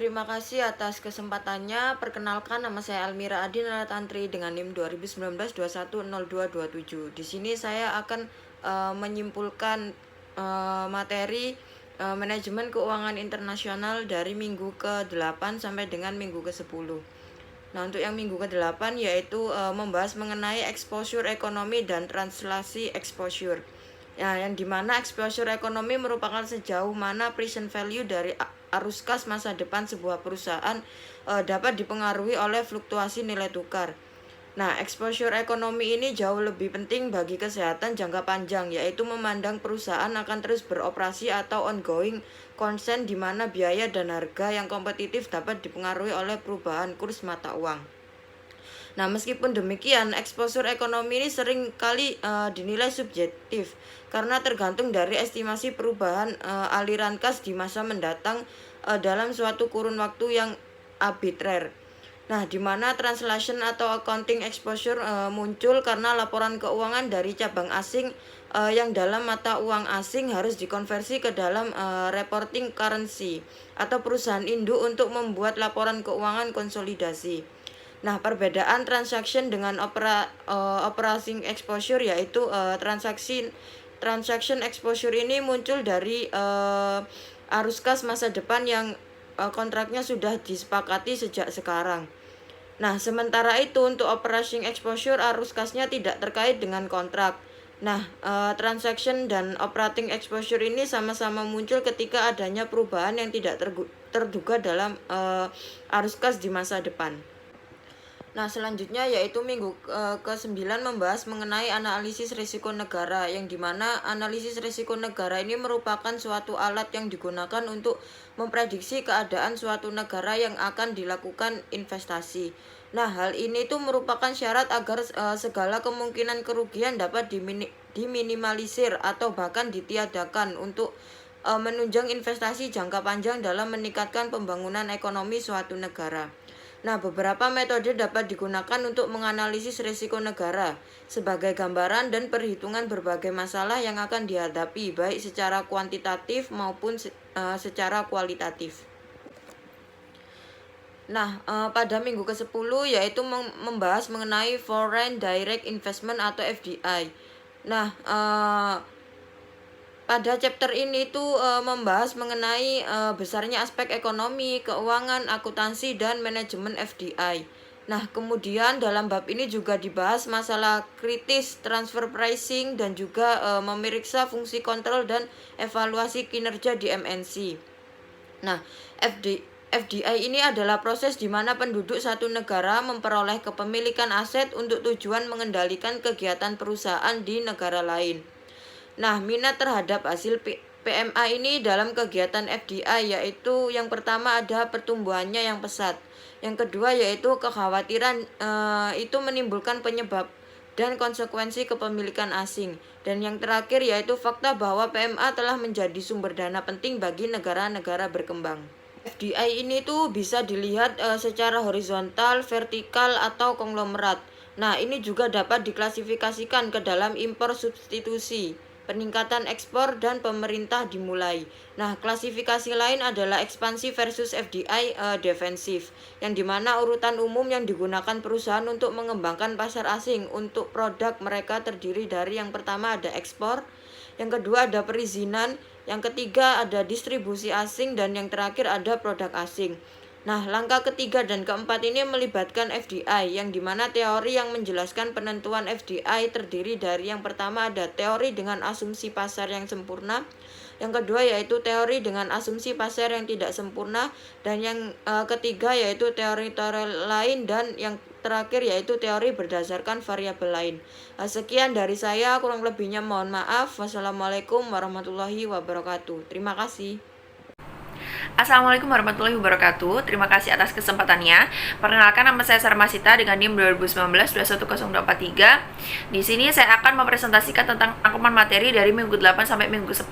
terima kasih atas kesempatannya. Perkenalkan, nama saya Almira Adin Tantri dengan NIM 2019-210227. Di sini saya akan menyimpulkan materi manajemen keuangan internasional dari minggu ke-8 sampai dengan minggu ke-10. Nah, untuk yang minggu ke-8 yaitu membahas mengenai exposure ekonomi dan translasi exposure. Ya, yang dimana exposure ekonomi merupakan sejauh mana present value dari arus kas masa depan sebuah perusahaan dapat dipengaruhi oleh fluktuasi nilai tukar. Nah, exposure ekonomi ini jauh lebih penting bagi kesehatan jangka panjang, yaitu memandang perusahaan akan terus beroperasi atau ongoing concern di mana biaya dan harga yang kompetitif dapat dipengaruhi oleh perubahan kurs mata uang. Nah, meskipun demikian, exposure ekonomi ini sering kali dinilai subjektif karena tergantung dari estimasi perubahan aliran kas di masa mendatang dalam suatu kurun waktu yang arbitrer. Nah, di mana translation atau accounting exposure muncul karena laporan keuangan dari cabang asing yang dalam mata uang asing harus dikonversi ke dalam reporting currency atau perusahaan induk untuk membuat laporan keuangan konsolidasi. Nah, perbedaan transaction dengan operating exposure yaitu transaction exposure ini muncul dari arus kas masa depan yang kontraknya sudah disepakati sejak sekarang. Nah, sementara itu untuk operating exposure arus kasnya tidak terkait dengan kontrak. Nah, transaction dan operating exposure ini sama-sama muncul ketika adanya perubahan yang tidak terduga dalam arus kas di masa depan. Nah, selanjutnya yaitu minggu ke-9 membahas mengenai analisis risiko negara, yang dimana analisis risiko negara ini merupakan suatu alat yang digunakan untuk memprediksi keadaan suatu negara yang akan dilakukan investasi. Nah, hal ini itu merupakan syarat agar segala kemungkinan kerugian dapat diminimalisir atau bahkan ditiadakan untuk menunjang investasi jangka panjang dalam meningkatkan pembangunan ekonomi suatu negara. Nah, beberapa metode dapat digunakan untuk menganalisis risiko negara sebagai gambaran dan perhitungan berbagai masalah yang akan dihadapi baik secara kuantitatif maupun secara kualitatif. Nah, pada minggu ke-10 yaitu membahas mengenai Foreign Direct Investment atau FDI. Nah, pada chapter ini tuh membahas mengenai besarnya aspek ekonomi, keuangan, akuntansi, dan manajemen FDI. Nah, kemudian dalam bab ini juga dibahas masalah kritis, transfer pricing, dan juga memeriksa fungsi kontrol dan evaluasi kinerja di MNC. Nah, FDI ini adalah proses di mana penduduk satu negara memperoleh kepemilikan aset untuk tujuan mengendalikan kegiatan perusahaan di negara lain. Nah, minat terhadap hasil PMA ini dalam kegiatan FDI yaitu yang pertama ada pertumbuhannya yang pesat. Yang kedua yaitu kekhawatiran itu menimbulkan penyebab dan konsekuensi kepemilikan asing. Dan yang terakhir yaitu fakta bahwa PMA telah menjadi sumber dana penting bagi negara-negara berkembang. FDI ini tuh bisa dilihat secara horizontal, vertikal, atau konglomerat. Nah, ini juga dapat diklasifikasikan ke dalam impor substitusi, peningkatan ekspor, dan pemerintah dimulai. Nah, klasifikasi lain adalah ekspansi versus FDI defensif, yang dimana urutan umum yang digunakan perusahaan untuk mengembangkan pasar asing untuk produk mereka terdiri dari yang pertama ada ekspor, yang kedua ada perizinan, yang ketiga ada distribusi asing, dan yang terakhir ada produk asing. Nah, langkah ketiga dan keempat ini melibatkan FDI, yang dimana teori yang menjelaskan penentuan FDI terdiri dari yang pertama ada teori dengan asumsi pasar yang sempurna, yang kedua yaitu teori dengan asumsi pasar yang tidak sempurna, dan yang ketiga yaitu teori-teori lain, dan yang terakhir yaitu teori berdasarkan variabel lain. Sekian dari saya, kurang lebihnya mohon maaf. Wassalamualaikum warahmatullahi wabarakatuh. Terima kasih. Assalamualaikum warahmatullahi wabarakatuh. Terima kasih atas kesempatannya. Perkenalkan, nama saya Sarmasita dengan NIM 2019-210243. Di sini saya akan mempresentasikan tentang rangkuman materi dari minggu 8 sampai minggu 10.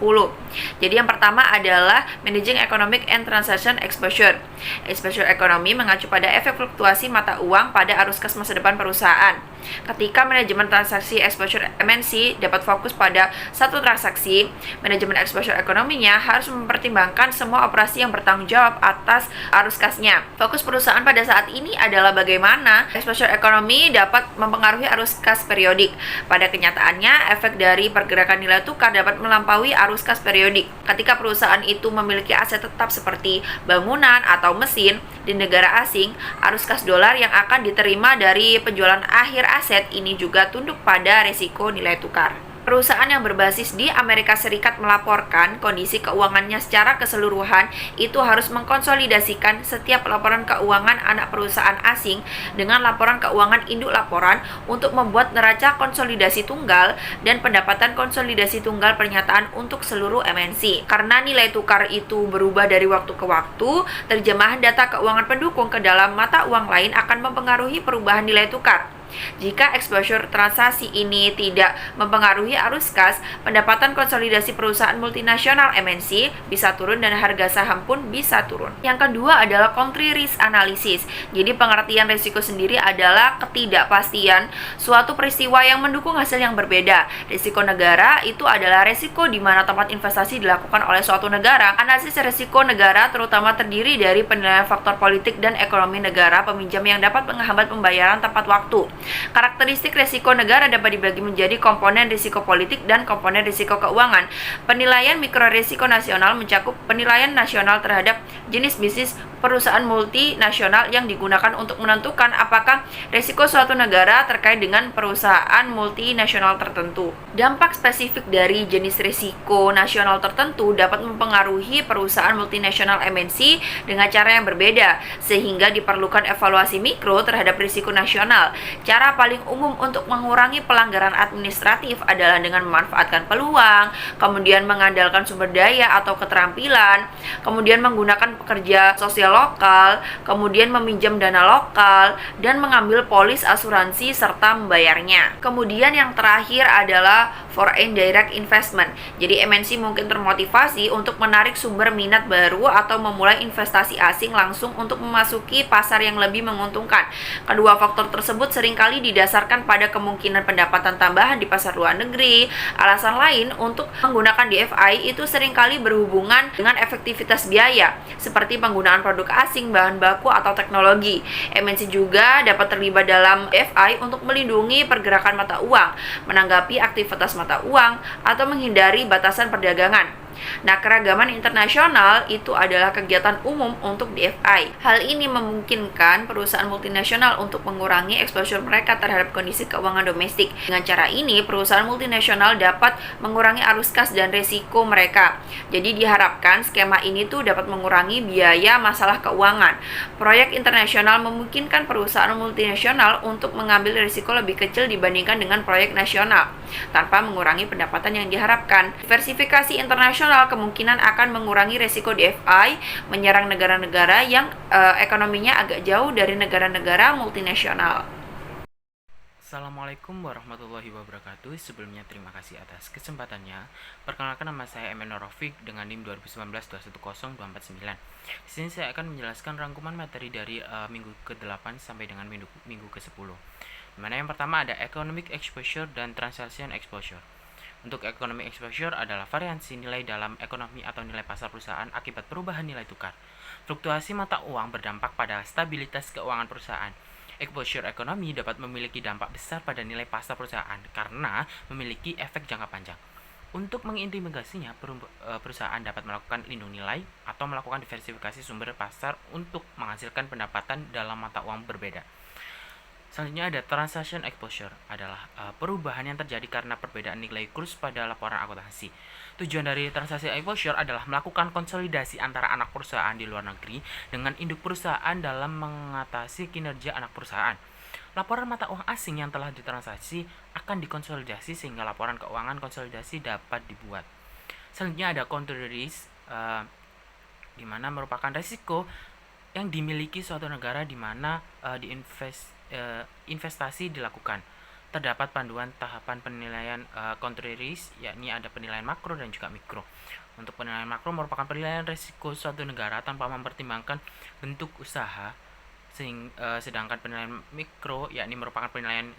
Jadi yang pertama adalah Managing Economic and Transaction Exposure. Exposure ekonomi mengacu pada efek fluktuasi mata uang pada arus kas masa depan perusahaan. Ketika manajemen transaksi exposure MNC dapat fokus pada satu transaksi, manajemen exposure ekonominya harus mempertimbangkan semua operasi yang bertanggung jawab atas arus kasnya. Fokus perusahaan pada saat ini adalah bagaimana exposure ekonomi dapat mempengaruhi arus kas periodik. Pada kenyataannya, efek dari pergerakan nilai tukar dapat melampaui arus kas periodik. Ketika perusahaan itu memiliki aset tetap seperti bangunan atau mesin di negara asing, arus kas dolar yang akan diterima dari penjualan akhir aset ini juga tunduk pada risiko nilai tukar. Perusahaan yang berbasis di Amerika Serikat melaporkan kondisi keuangannya secara keseluruhan itu harus mengkonsolidasikan setiap laporan keuangan anak perusahaan asing dengan laporan keuangan induk laporan untuk membuat neraca konsolidasi tunggal dan pendapatan konsolidasi tunggal pernyataan untuk seluruh MNC. Karena nilai tukar itu berubah dari waktu ke waktu, terjemahan data keuangan pendukung ke dalam mata uang lain akan mempengaruhi perubahan nilai tukar. Jika exposure transaksi ini tidak mempengaruhi arus kas, pendapatan konsolidasi perusahaan multinasional MNC bisa turun dan harga saham pun bisa turun. Yang kedua adalah country risk analysis. Jadi pengertian risiko sendiri adalah ketidakpastian suatu peristiwa yang mendukung hasil yang berbeda. Risiko negara itu adalah risiko di mana tempat investasi dilakukan oleh suatu negara. Analisis risiko negara terutama terdiri dari penilaian faktor politik dan ekonomi negara peminjam yang dapat menghambat pembayaran tepat waktu. Karakteristik risiko negara dapat dibagi menjadi komponen risiko politik dan komponen risiko keuangan. Penilaian mikrorisiko nasional mencakup penilaian nasional terhadap jenis bisnis perusahaan multinasional yang digunakan untuk menentukan apakah risiko suatu negara terkait dengan perusahaan multinasional tertentu. Dampak spesifik dari jenis risiko nasional tertentu dapat mempengaruhi perusahaan multinasional MNC dengan cara yang berbeda, sehingga diperlukan evaluasi mikro terhadap risiko nasional. Cara paling umum untuk mengurangi pelanggaran administratif adalah dengan memanfaatkan peluang, kemudian mengandalkan sumber daya atau keterampilan, kemudian menggunakan pekerja sosial lokal, kemudian meminjam dana lokal, dan mengambil polis asuransi serta membayarnya. Kemudian yang terakhir adalah foreign direct investment. Jadi MNC mungkin termotivasi untuk menarik sumber minat baru atau memulai investasi asing langsung untuk memasuki pasar yang lebih menguntungkan. Kedua faktor tersebut seringkali didasarkan pada kemungkinan pendapatan tambahan di pasar luar negeri. Alasan lain untuk menggunakan DFI itu seringkali berhubungan dengan efektivitas biaya, seperti penggunaan produk asing, bahan baku, atau teknologi. MNC juga dapat terlibat dalam DFI untuk melindungi pergerakan mata uang, menanggapi aktivitas mata uang, atau menghindari batasan perdagangan. Nah, keragaman internasional itu adalah kegiatan umum untuk DFI. Hal ini memungkinkan perusahaan multinasional untuk mengurangi exposure mereka terhadap kondisi keuangan domestik. Dengan cara ini, perusahaan multinasional dapat mengurangi arus kas dan risiko mereka. Jadi diharapkan skema ini tuh dapat mengurangi biaya masalah keuangan. Proyek internasional memungkinkan perusahaan multinasional untuk mengambil risiko lebih kecil dibandingkan dengan proyek nasional, tanpa mengurangi pendapatan yang diharapkan. Diversifikasi internasional kemungkinan akan mengurangi risiko DFI menyerang negara-negara yang ekonominya agak jauh dari negara-negara multinasional. Assalamualaikum warahmatullahi wabarakatuh. Sebelumnya terima kasih atas kesempatannya. Perkenalkan, nama saya MN Rofik dengan NIM 2019-210249. Di sini saya akan menjelaskan rangkuman materi dari minggu ke-8 sampai dengan minggu ke-10. Dimana yang pertama ada economic exposure dan transaction exposure. Untuk economic exposure adalah variansi nilai dalam ekonomi atau nilai pasar perusahaan akibat perubahan nilai tukar. Fluktuasi mata uang berdampak pada stabilitas keuangan perusahaan. Exposure ekonomi dapat memiliki dampak besar pada nilai pasar perusahaan karena memiliki efek jangka panjang. Untuk mengintimidasinya, perusahaan dapat melakukan lindung nilai atau melakukan diversifikasi sumber pasar untuk menghasilkan pendapatan dalam mata uang berbeda. Selanjutnya ada transaction exposure, adalah perubahan yang terjadi karena perbedaan nilai kurs pada laporan akuntansi. Tujuan dari transaction exposure adalah melakukan konsolidasi antara anak perusahaan di luar negeri dengan induk perusahaan dalam mengatasi kinerja anak perusahaan. Laporan mata uang asing yang telah ditransaksi akan dikonsolidasi sehingga laporan keuangan konsolidasi dapat dibuat. Selanjutnya ada country risk, di mana merupakan risiko yang dimiliki suatu negara di mana investasi dilakukan. Terdapat panduan tahapan penilaian country risk, yakni ada penilaian makro dan juga mikro. Untuk penilaian makro merupakan penilaian risiko suatu negara tanpa mempertimbangkan bentuk usaha, sedangkan penilaian mikro yakni merupakan penilaian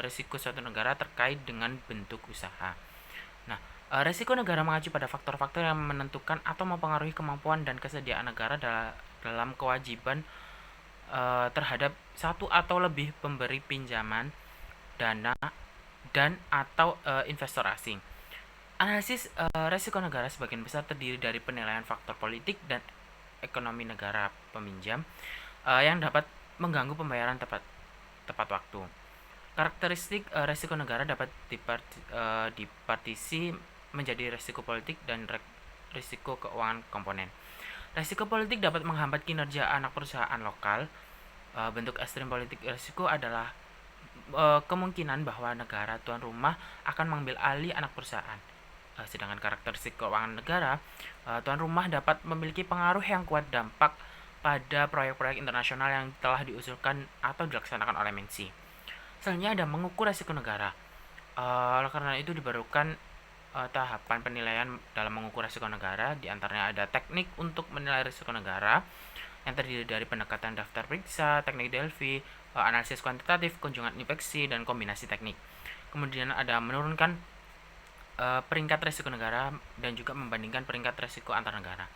risiko suatu negara terkait dengan bentuk usaha. Nah, Resiko negara mengacu pada faktor-faktor yang menentukan atau mempengaruhi kemampuan dan kesediaan negara dalam kewajiban terhadap satu atau lebih pemberi pinjaman, dana, dan atau investor asing. Analisis resiko negara sebagian besar terdiri dari penilaian faktor politik dan ekonomi negara peminjam yang dapat mengganggu pembayaran tepat waktu. Karakteristik resiko negara dapat dipartisi menjadi resiko politik dan risiko keuangan komponen. Resiko politik dapat menghambat kinerja anak perusahaan lokal. Bentuk ekstrim politik risiko adalah kemungkinan bahwa negara tuan rumah akan mengambil alih anak perusahaan. Sedangkan karakteristik keuangan negara, tuan rumah dapat memiliki pengaruh yang kuat dampak pada proyek-proyek internasional yang telah diusulkan atau dilaksanakan oleh MNC. Selanjutnya ada mengukur resiko negara. Oleh karena itu diperlukan tahapan penilaian dalam mengukur risiko negara. Di antaranya ada teknik untuk menilai risiko negara yang terdiri dari pendekatan daftar periksa, teknik Delphi, analisis kuantitatif, kunjungan inspeksi, dan kombinasi teknik. Kemudian ada menurunkan peringkat risiko negara dan juga membandingkan peringkat risiko antar negara.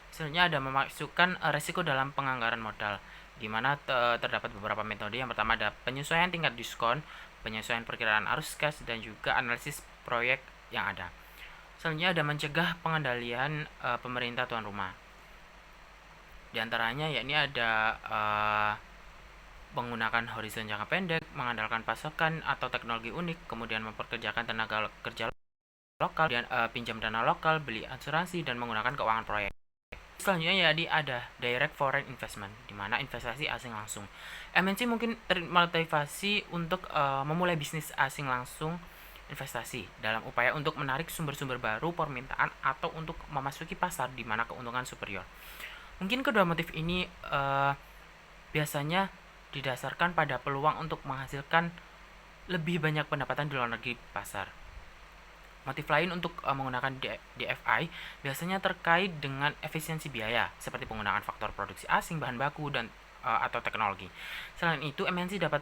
Selanjutnya ada memasukkan risiko dalam penganggaran modal, di mana terdapat beberapa metode. Yang pertama ada penyesuaian tingkat diskon, penyesuaian perkiraan arus kas, dan juga analisis proyek yang ada. Selanjutnya ada mencegah pengendalian pemerintah tuan rumah. Di antaranya yakni ada menggunakan horizon jangka pendek, mengandalkan pasokan atau teknologi unik, kemudian memperkerjakan tenaga kerja lokal, dan pinjam dana lokal, beli asuransi, dan menggunakan keuangan proyek. Selanjutnya jadi ada direct foreign investment, di mana investasi asing langsung. MNC mungkin termotivasi untuk memulai bisnis asing langsung investasi dalam upaya untuk menarik sumber-sumber baru permintaan atau untuk memasuki pasar di mana keuntungan superior. Mungkin kedua motif ini biasanya didasarkan pada peluang untuk menghasilkan lebih banyak pendapatan di luar negeri pasar. Motif lain untuk menggunakan DFI biasanya terkait dengan efisiensi biaya, seperti penggunaan faktor produksi asing, bahan baku, dan atau teknologi. Selain itu, MNC dapat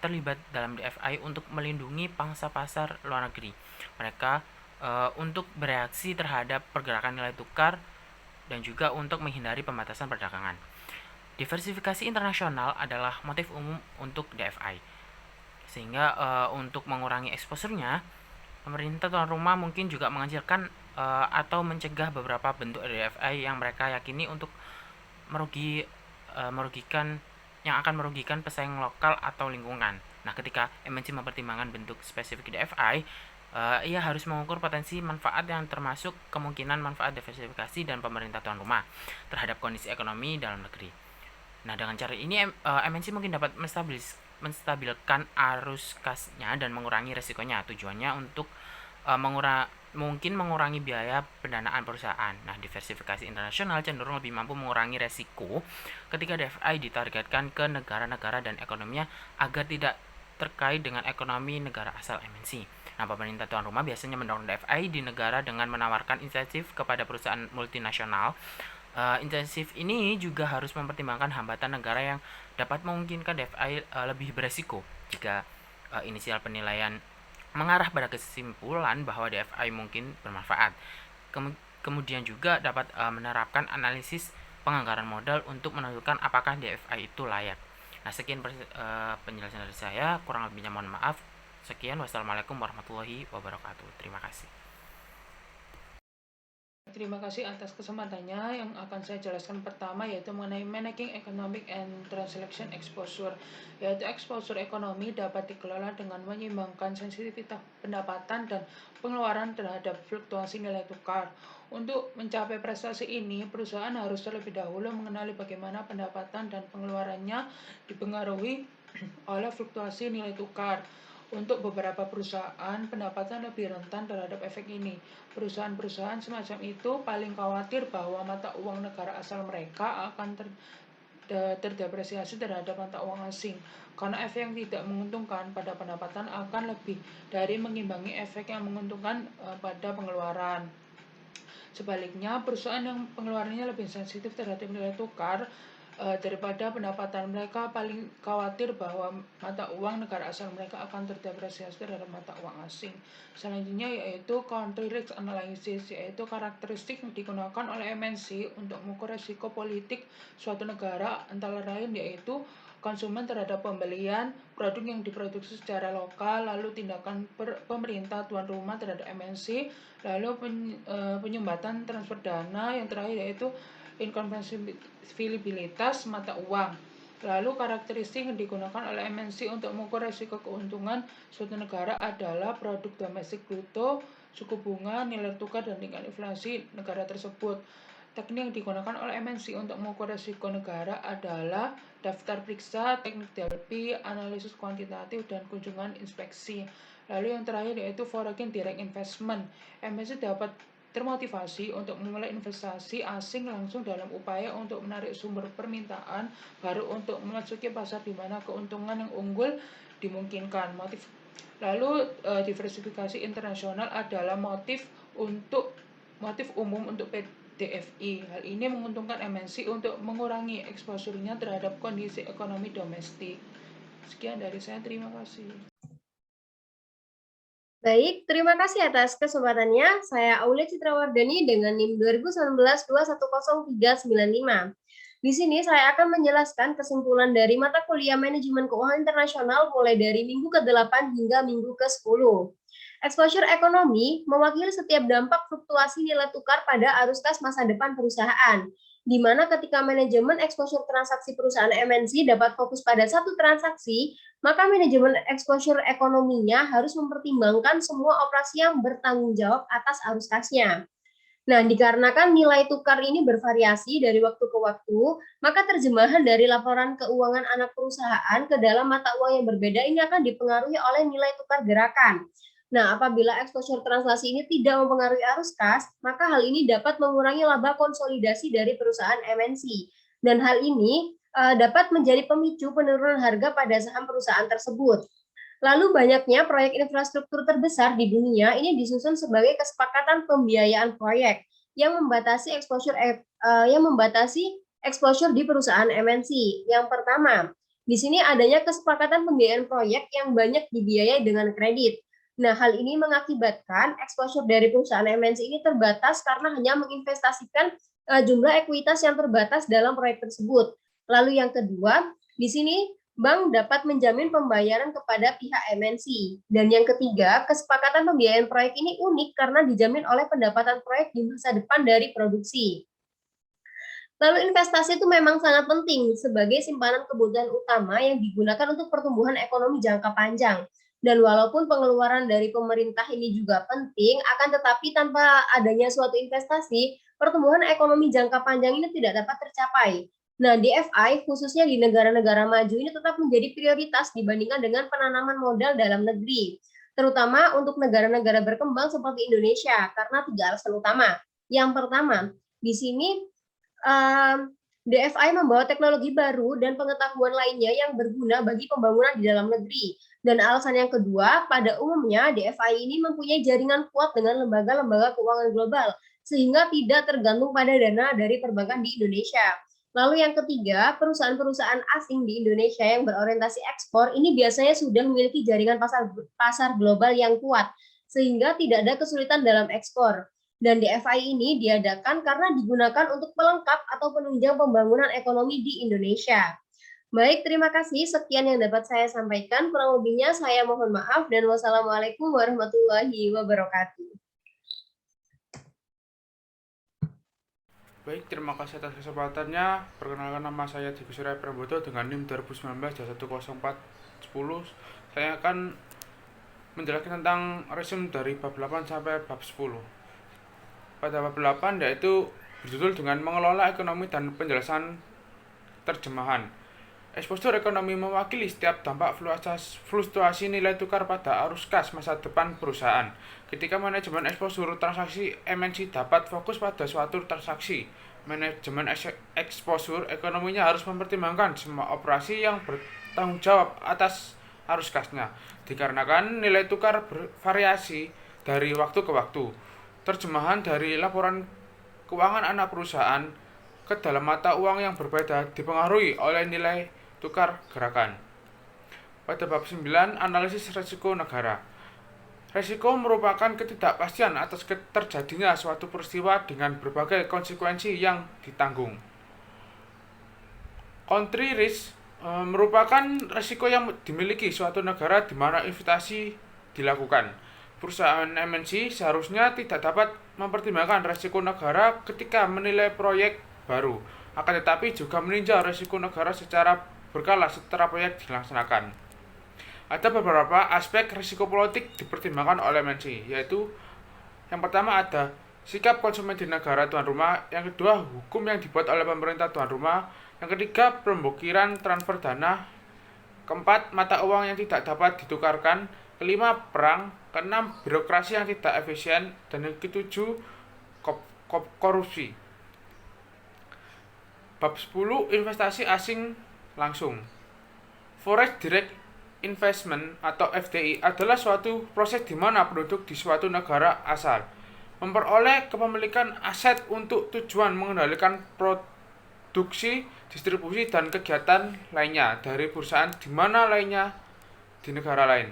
terlibat dalam DFI untuk melindungi pangsa pasar luar negeri. Mereka untuk bereaksi terhadap pergerakan nilai tukar dan juga untuk menghindari pembatasan perdagangan. Diversifikasi internasional adalah motif umum untuk DFI. Sehingga untuk mengurangi exposure-nya, pemerintah tuan rumah mungkin juga menganjurkan atau mencegah beberapa bentuk DFI yang mereka yakini untuk merugikan yang akan merugikan pesaing lokal atau lingkungan. Nah, ketika MNC mempertimbangkan bentuk spesifik DFI, ia harus mengukur potensi manfaat yang termasuk kemungkinan manfaat diversifikasi dan pemerintah tuan rumah terhadap kondisi ekonomi dalam negeri. Nah, dengan cara ini MNC mungkin dapat menstabilkan arus kasnya dan mengurangi resikonya. Tujuannya untuk mengurangi biaya pendanaan perusahaan. Nah, diversifikasi internasional cenderung lebih mampu mengurangi resiko ketika DFI ditargetkan ke negara-negara dan ekonominya agar tidak terkait dengan ekonomi negara asal MNC. Nah, pemerintah tuan rumah biasanya mendorong DFI di negara dengan menawarkan insentif kepada perusahaan multinasional. Insentif ini juga harus mempertimbangkan hambatan negara yang dapat memungkinkan DFI lebih beresiko jika inisial penilaian mengarah pada kesimpulan bahwa DFI mungkin bermanfaat. Kemudian juga dapat menerapkan analisis penganggaran modal untuk menentukan apakah DFI itu layak. Nah, sekian penjelasan dari saya, kurang lebihnya mohon maaf. Sekian, wassalamualaikum warahmatullahi wabarakatuh. Terima kasih. Terima kasih atas kesempatannya. Yang akan saya jelaskan pertama yaitu mengenai managing economic and transaction exposure, yaitu exposure ekonomi dapat dikelola dengan menyeimbangkan sensitivitas pendapatan dan pengeluaran terhadap fluktuasi nilai tukar. Untuk mencapai prestasi ini, perusahaan harus terlebih dahulu mengenali bagaimana pendapatan dan pengeluarannya dipengaruhi oleh fluktuasi nilai tukar. Untuk beberapa perusahaan, pendapatan lebih rentan terhadap efek ini. Perusahaan-perusahaan semacam itu paling khawatir bahwa mata uang negara asal mereka akan terdepresiasi terhadap mata uang asing, karena efek yang tidak menguntungkan pada pendapatan akan lebih dari mengimbangi efek yang menguntungkan pada pengeluaran. Sebaliknya, perusahaan yang pengeluarannya lebih sensitif terhadap nilai tukar daripada pendapatan mereka, paling khawatir bahwa mata uang negara asal mereka akan terdepresiasi terhadap mata uang asing. Selanjutnya yaitu country risk analysis, yaitu karakteristik yang digunakan oleh MNC untuk mengukur risiko politik suatu negara, antara lain yaitu konsumen terhadap pembelian produk yang diproduksi secara lokal, lalu tindakan pemerintah tuan rumah terhadap MNC, lalu penyumbatan transfer dana, yang terakhir yaitu inkonversibilitas mata uang. Lalu karakteristik yang digunakan oleh MNC untuk mengukur risiko keuntungan suatu negara adalah produk domestik bruto, suku bunga, nilai tukar, dan tingkat inflasi negara tersebut. Teknik yang digunakan oleh MNC untuk mengukur risiko negara adalah daftar periksa, teknik Delphi, analisis kuantitatif, dan kunjungan inspeksi. Lalu yang terakhir yaitu foreign direct investment. MNC dapat termotivasi untuk memulai investasi asing langsung dalam upaya untuk menarik sumber permintaan baru untuk memasuki pasar di mana keuntungan yang unggul dimungkinkan. Lalu diversifikasi internasional adalah motif umum untuk DFI. Hal ini menguntungkan MNC untuk mengurangi eksposurnya terhadap kondisi ekonomi domestik. Sekian dari saya, terima kasih. Baik, terima kasih atas kesempatannya. Saya Aulia Citrawardani dengan NIM 2019-210395. Di sini saya akan menjelaskan kesimpulan dari mata kuliah Manajemen Keuangan Internasional mulai dari minggu ke-8 hingga minggu ke-10. Exposure ekonomi mewakili setiap dampak fluktuasi nilai tukar pada arus kas masa depan perusahaan, di mana ketika manajemen exposure transaksi perusahaan MNC dapat fokus pada satu transaksi, maka manajemen exposure ekonominya harus mempertimbangkan semua operasi yang bertanggung jawab atas arus kasnya. Nah, dikarenakan nilai tukar ini bervariasi dari waktu ke waktu, maka terjemahan dari laporan keuangan anak perusahaan ke dalam mata uang yang berbeda ini akan dipengaruhi oleh nilai tukar gerakan. Nah, apabila exposure translasi ini tidak mempengaruhi arus kas, maka hal ini dapat mengurangi laba konsolidasi dari perusahaan MNC. Dan hal ini dapat menjadi pemicu penurunan harga pada saham perusahaan tersebut. Lalu banyaknya proyek infrastruktur terbesar di dunia ini disusun sebagai kesepakatan pembiayaan proyek yang membatasi exposure di perusahaan MNC. Yang pertama, di sini adanya kesepakatan pembiayaan proyek yang banyak dibiayai dengan kredit. Nah, hal ini mengakibatkan exposure dari perusahaan MNC ini terbatas karena hanya menginvestasikan jumlah ekuitas yang terbatas dalam proyek tersebut. Lalu yang kedua, di sini bank dapat menjamin pembayaran kepada pihak MNC. Dan yang ketiga, kesepakatan pembiayaan proyek ini unik karena dijamin oleh pendapatan proyek di masa depan dari produksi. Lalu investasi itu memang sangat penting sebagai simpanan kebutuhan utama yang digunakan untuk pertumbuhan ekonomi jangka panjang. Dan walaupun pengeluaran dari pemerintah ini juga penting, akan tetapi tanpa adanya suatu investasi, pertumbuhan ekonomi jangka panjang ini tidak dapat tercapai. Nah, DFI khususnya di negara-negara maju ini tetap menjadi prioritas dibandingkan dengan penanaman modal dalam negeri, terutama untuk negara-negara berkembang seperti Indonesia, karena 3 alasan utama. Yang pertama, di sini DFI membawa teknologi baru dan pengetahuan lainnya yang berguna bagi pembangunan di dalam negeri. Dan alasan yang kedua, pada umumnya DFI ini mempunyai jaringan kuat dengan lembaga-lembaga keuangan global, sehingga tidak tergantung pada dana dari perbankan di Indonesia. Lalu yang ketiga, perusahaan-perusahaan asing di Indonesia yang berorientasi ekspor ini biasanya sudah memiliki jaringan pasar global yang kuat, sehingga tidak ada kesulitan dalam ekspor. Dan DFI ini diadakan karena digunakan untuk pelengkap atau penunjang pembangunan ekonomi di Indonesia. Baik, terima kasih. Sekian yang dapat saya sampaikan. Kurang lebihnya saya mohon maaf dan wassalamualaikum warahmatullahi wabarakatuh. Baik, terima kasih atas kesempatannya. Perkenalkan, nama saya Devi Surya Prabodo dengan NIM 2019-10410. Saya akan menjelaskan tentang resume dari bab 8 sampai bab 10. Pada bab 8 yaitu berjudul dengan mengelola ekonomi dan penjelasan terjemahan. Exposure ekonomi mewakili setiap dampak fluktuasi nilai tukar pada arus kas masa depan perusahaan. Ketika manajemen exposure transaksi MNC dapat fokus pada suatu transaksi, manajemen exposure ekonominya harus mempertimbangkan semua operasi yang bertanggung jawab atas arus kasnya, dikarenakan nilai tukar bervariasi dari waktu ke waktu. Terjemahan dari laporan keuangan anak perusahaan ke dalam mata uang yang berbeda dipengaruhi oleh nilai tukar gerakan. Pada bab 9, analisis risiko negara. Risiko merupakan ketidakpastian atas terjadinya suatu peristiwa dengan berbagai konsekuensi yang ditanggung. Country risk merupakan risiko yang dimiliki suatu negara di mana investasi dilakukan. Perusahaan MNC seharusnya tidak dapat mempertimbangkan risiko negara ketika menilai proyek baru, akan tetapi juga meninjau risiko negara secara berkala setelah proyek dilaksanakan. Ada beberapa aspek risiko politik dipertimbangkan oleh MNC, yaitu yang pertama ada sikap konsumen di negara tuan rumah, yang kedua hukum yang dibuat oleh pemerintah tuan rumah, yang ketiga pemblokiran transfer dana, keempat mata uang yang tidak dapat ditukarkan, kelima perang, keenam birokrasi yang tidak efisien, dan yang ketujuh korupsi. Bab 10, investasi asing langsung. Foreign Direct Investment atau FDI adalah suatu proses di mana penduduk di suatu negara asal memperoleh kepemilikan aset untuk tujuan mengendalikan produksi, distribusi, dan kegiatan lainnya dari perusahaan di mana lainnya di negara lain.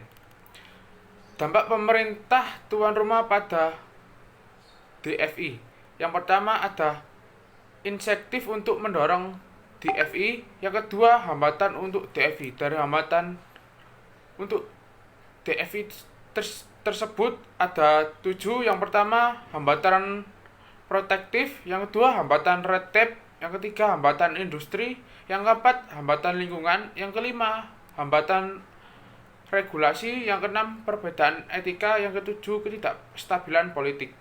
Dampak pemerintah tuan rumah pada DFI. Yang pertama ada insentif untuk mendorong DFI, yang kedua hambatan untuk DFI. Dari hambatan untuk DFI tersebut ada 7. Yang pertama hambatan protektif, yang kedua hambatan red tape, yang ketiga hambatan industri, yang keempat hambatan lingkungan, yang kelima hambatan regulasi, yang keenam perbedaan etika, yang ketujuh ketidakstabilan politik.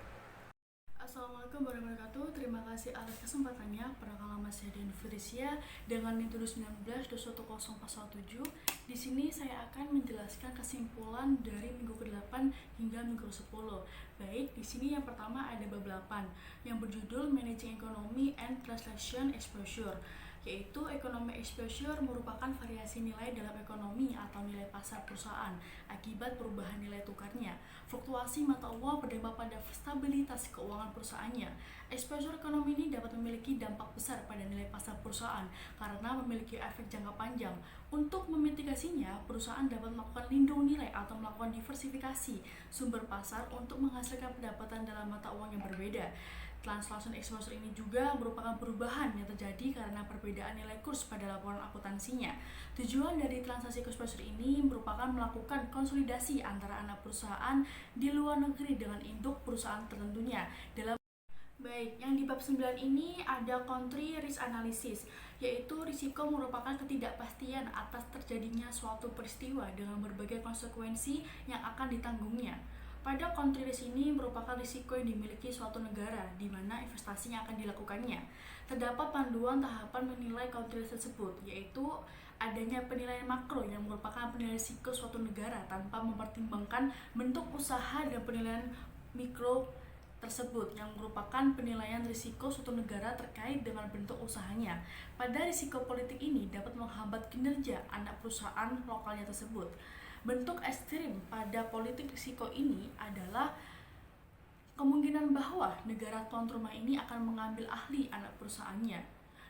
Assalamualaikum warahmatullahi wabarakatuh. Terima kasih atas kesempatannya. Perkenalkan nama saya Dian Felicia dengan NIM 2019-21047. Di sini saya akan menjelaskan kesimpulan dari minggu ke-8 hingga minggu ke-10. Baik, di sini yang pertama ada bab 8 yang berjudul Managing Economy and Transaction Exposure, yaitu ekonomi exposure merupakan variasi nilai dalam ekonomi atau nilai pasar perusahaan akibat perubahan nilai tukarnya. Fluktuasi mata uang berdampak pada stabilitas keuangan perusahaannya. Exposure ekonomi ini dapat memiliki dampak besar pada nilai pasar perusahaan karena memiliki efek jangka panjang. Untuk memitigasinya, perusahaan dapat melakukan lindung nilai atau melakukan diversifikasi sumber pasar untuk menghasilkan pendapatan dalam mata uang yang berbeda. Translation exposure ini juga merupakan perubahan yang terjadi karena perbedaan nilai kurs pada laporan akuntansinya. Tujuan dari transaksi exposure ini merupakan melakukan konsolidasi antara anak perusahaan di luar negeri dengan induk perusahaan tertentunya. Baik, yang di bab 9 ini ada country risk analysis, yaitu risiko merupakan ketidakpastian atas terjadinya suatu peristiwa dengan berbagai konsekuensi yang akan ditanggungnya. Pada country risk ini merupakan risiko yang dimiliki suatu negara di mana investasinya akan dilakukannya. Terdapat panduan tahapan menilai country risk tersebut, yaitu adanya penilaian makro yang merupakan penilaian risiko suatu negara tanpa mempertimbangkan bentuk usaha, dan penilaian mikro tersebut yang merupakan penilaian risiko suatu negara terkait dengan bentuk usahanya. Pada risiko politik ini dapat menghambat kinerja anak perusahaan lokalnya tersebut. Bentuk ekstrim pada politik risiko ini adalah kemungkinan bahwa negara tuan rumah ini akan mengambil ahli anak perusahaannya.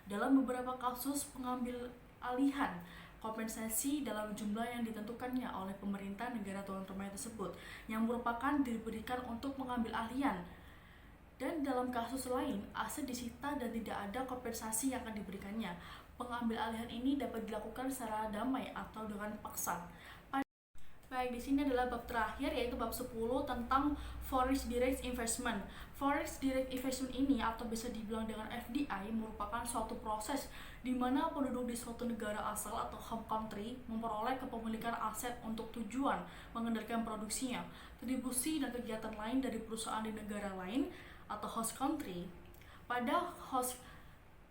Dalam beberapa kasus pengambil alihan kompensasi dalam jumlah yang ditentukannya oleh pemerintah negara tuan rumah tersebut yang merupakan diberikan untuk mengambil alihan. Dan dalam kasus lain, aset disita dan tidak ada kompensasi yang akan diberikannya. Pengambil alihan ini dapat dilakukan secara damai atau dengan paksa. Baik, di sini adalah bab terakhir, yaitu bab 10 tentang Foreign Direct Investment. Foreign Direct Investment ini atau bisa dibilang dengan FDI merupakan suatu proses di mana penduduk di suatu negara asal atau home country memperoleh kepemilikan aset untuk tujuan mengendalikan produksinya, distribusi, dan kegiatan lain dari perusahaan di negara lain atau host country. Pada host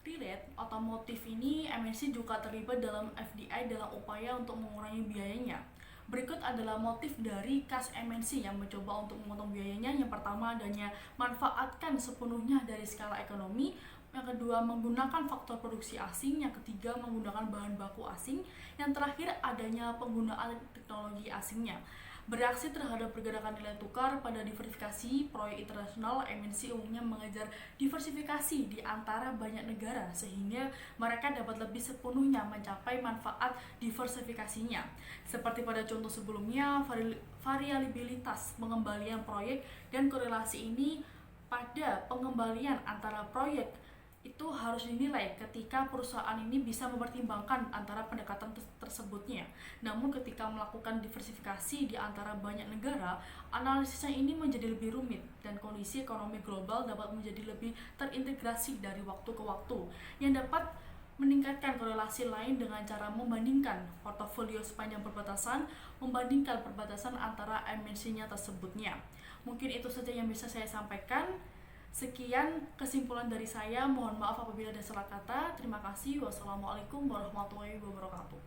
relate otomotif ini, MNC juga terlibat dalam FDI dalam upaya untuk mengurangi biayanya. Berikut adalah motif dari kas MNC yang mencoba untuk memotong biayanya. Yang pertama, adanya manfaatkan sepenuhnya dari skala ekonomi. Yang kedua, menggunakan faktor produksi asing. Yang ketiga, menggunakan bahan baku asing. Yang terakhir, adanya penggunaan teknologi asingnya. Bereaksi terhadap pergerakan nilai tukar pada diversifikasi, proyek internasional MNC umumnya mengejar diversifikasi di antara banyak negara sehingga mereka dapat lebih sepenuhnya mencapai manfaat diversifikasinya. Seperti pada contoh sebelumnya, variabilitas pengembalian proyek dan korelasi ini pada pengembalian antara proyek itu harus dinilai ketika perusahaan ini bisa mempertimbangkan antara pendekatan tersebutnya. Namun ketika melakukan diversifikasi di antara banyak negara, analisisnya ini menjadi lebih rumit dan kondisi ekonomi global dapat menjadi lebih terintegrasi dari waktu ke waktu yang dapat meningkatkan korelasi lain dengan cara membandingkan portofolio sepanjang perbatasan, membandingkan perbatasan antara MNC-nya tersebutnya. Mungkin itu saja yang bisa saya sampaikan. Sekian kesimpulan dari saya, mohon maaf apabila ada salah kata. Terima kasih. Wassalamualaikum warahmatullahi wabarakatuh.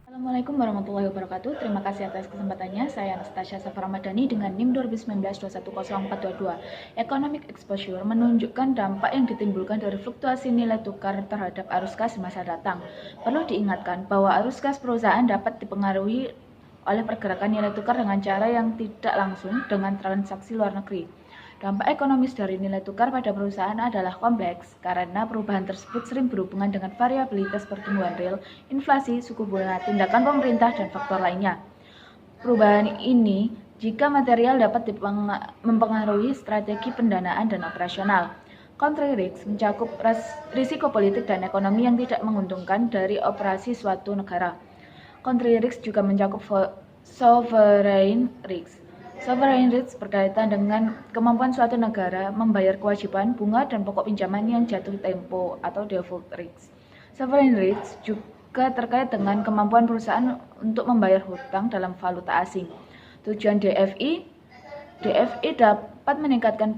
Assalamualaikum warahmatullahi wabarakatuh. Terima kasih atas kesempatannya. Saya Anastasia Safar Ramadhani dengan NIM 2019-210-422. Economic exposure menunjukkan dampak yang ditimbulkan dari fluktuasi nilai tukar terhadap arus kas di masa datang. Perlu diingatkan bahwa arus kas perusahaan dapat dipengaruhi oleh pergerakan nilai tukar dengan cara yang tidak langsung dengan transaksi luar negeri. Dampak ekonomis dari nilai tukar pada perusahaan adalah kompleks karena perubahan tersebut sering berhubungan dengan variabilitas pertumbuhan real, inflasi, suku bunga, tindakan pemerintah, dan faktor lainnya. Perubahan ini jika material dapat mempengaruhi strategi pendanaan dan operasional. Country risk mencakup risiko politik dan ekonomi yang tidak menguntungkan dari operasi suatu negara. Country risk juga mencakup sovereign risk. Sovereign risk berkaitan dengan kemampuan suatu negara membayar kewajiban, bunga, dan pokok pinjaman yang jatuh tempo atau default risk. Sovereign risk juga terkait dengan kemampuan perusahaan untuk membayar hutang dalam valuta asing. Tujuan DFI dapat meningkatkan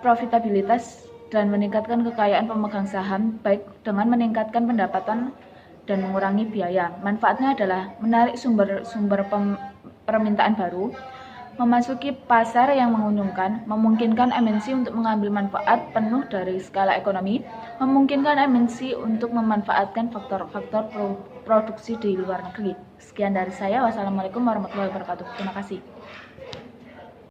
profitabilitas dan meningkatkan kekayaan pemegang saham baik dengan meningkatkan pendapatan dan mengurangi biaya. Manfaatnya adalah menarik sumber permintaan baru, memasuki pasar yang menguntungkan, memungkinkan MNC untuk mengambil manfaat penuh dari skala ekonomi, memungkinkan MNC untuk memanfaatkan faktor-faktor produksi di luar negeri. Sekian dari saya. Wassalamualaikum warahmatullahi wabarakatuh. Terima kasih.